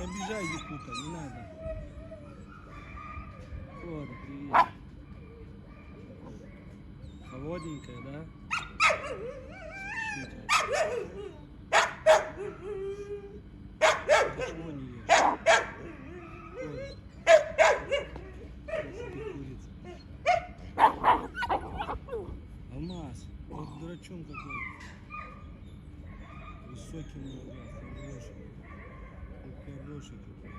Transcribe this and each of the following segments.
Не обижай Якута, не надо. Вот, привет. Холодненькая, да? Спешите. Почему не ешь? Вот. Алмаз, вот дурачон какой. Высокий много, хороший. Хороший какой.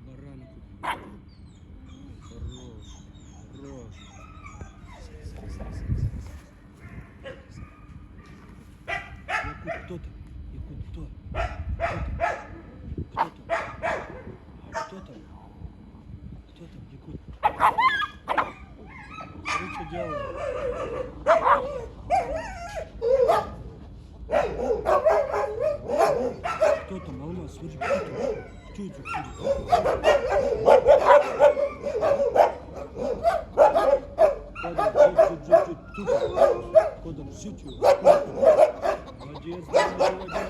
Барана купил. Хорош. Хорош. Якут кто-то. Якут кто? Кто-то. Кто-то. Кто-то. Якут. Смотри, что делает. Кто там, Алмаз? Смотри, кто там? Кто это? Кодом, сетью. Молодец, молодец.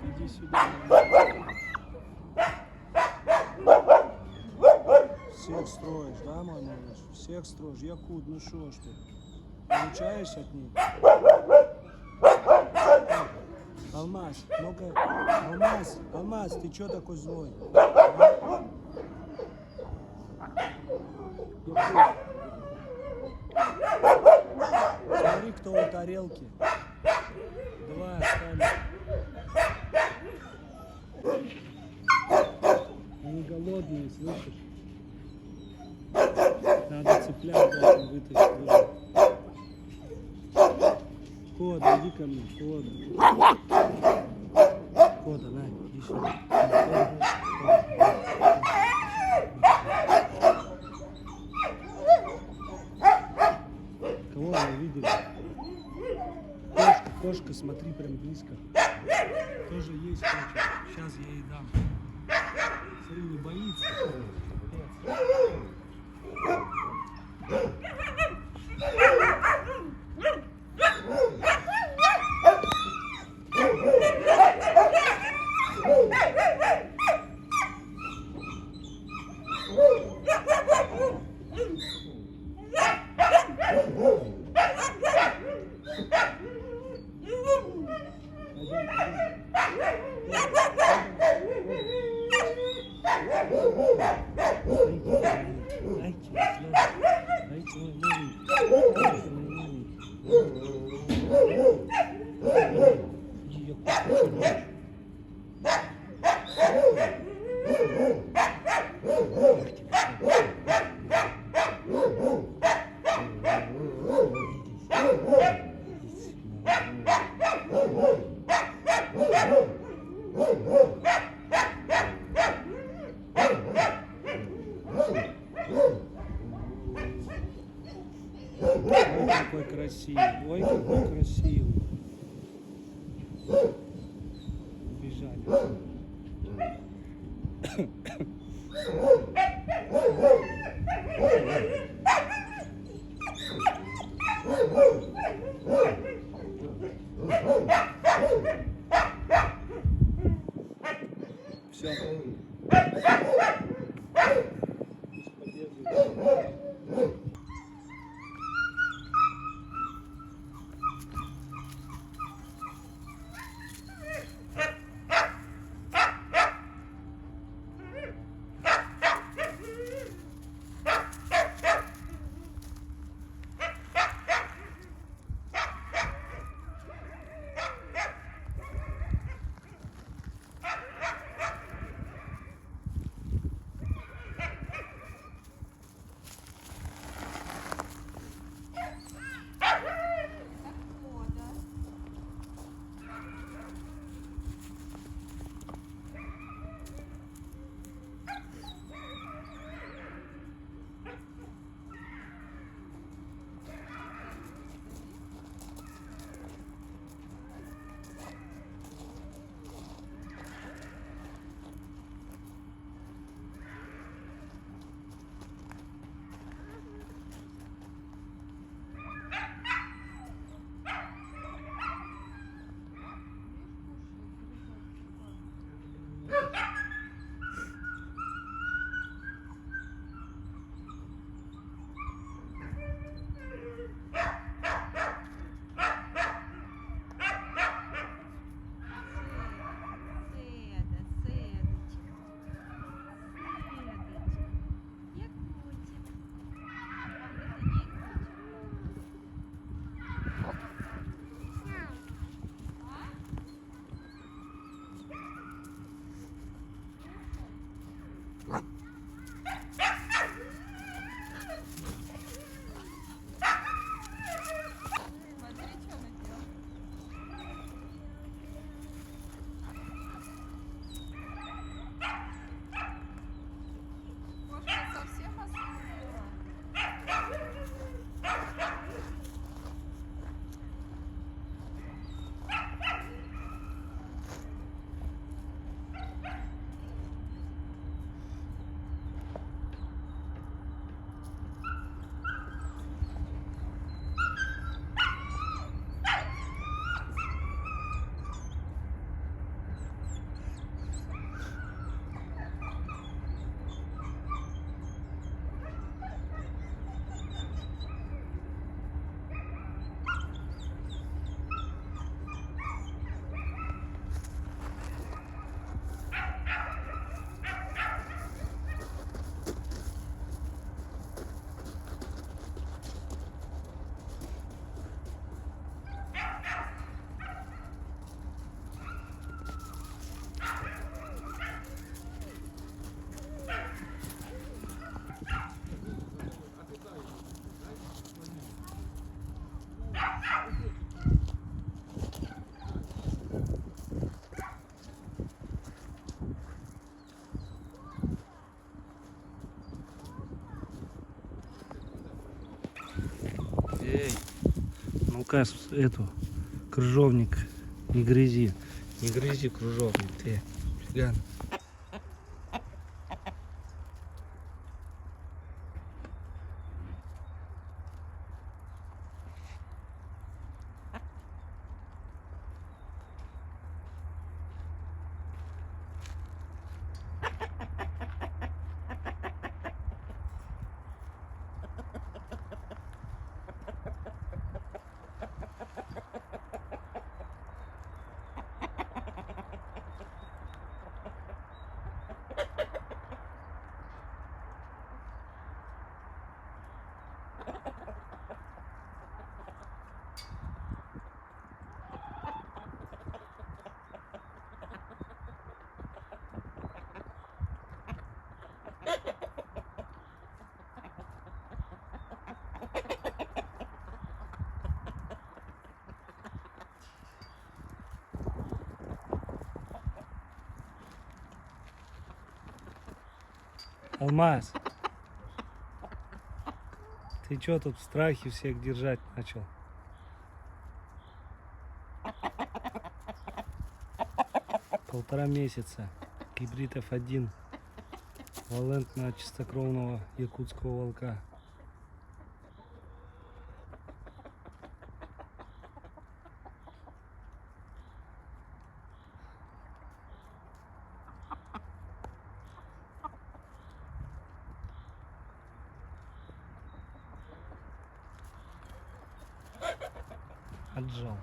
Иди сюда. Всех строишь, да, мой малыш? Всех строишь. Якут, ну шо ж ты? Получаешь от них? Алмаз, ну-ка. Алмаз, ты чё такой злой? Якут. Смотри, кто у тарелки. Давай, оставим. Они голодные, слышишь? Надо цеплять, да, вытащить уже. Кода, иди ко мне, Кода. Кода, на, иди сюда. Кого вы видели? Кошка, смотри, прям близко. Тоже есть хочет. Сейчас я ей дам. Смотри, не боится. Ой, какой красивый, ой, какой красивый. Убежали. Все. пускай эту крыжовник не грызи. Не грызи крыжовник, ты. Фиган. Алмаз, ты чё тут в страхе всех держать начал? Полтора месяца. Гибрид F1. Валентно чистокровного якутского волка. Отжал.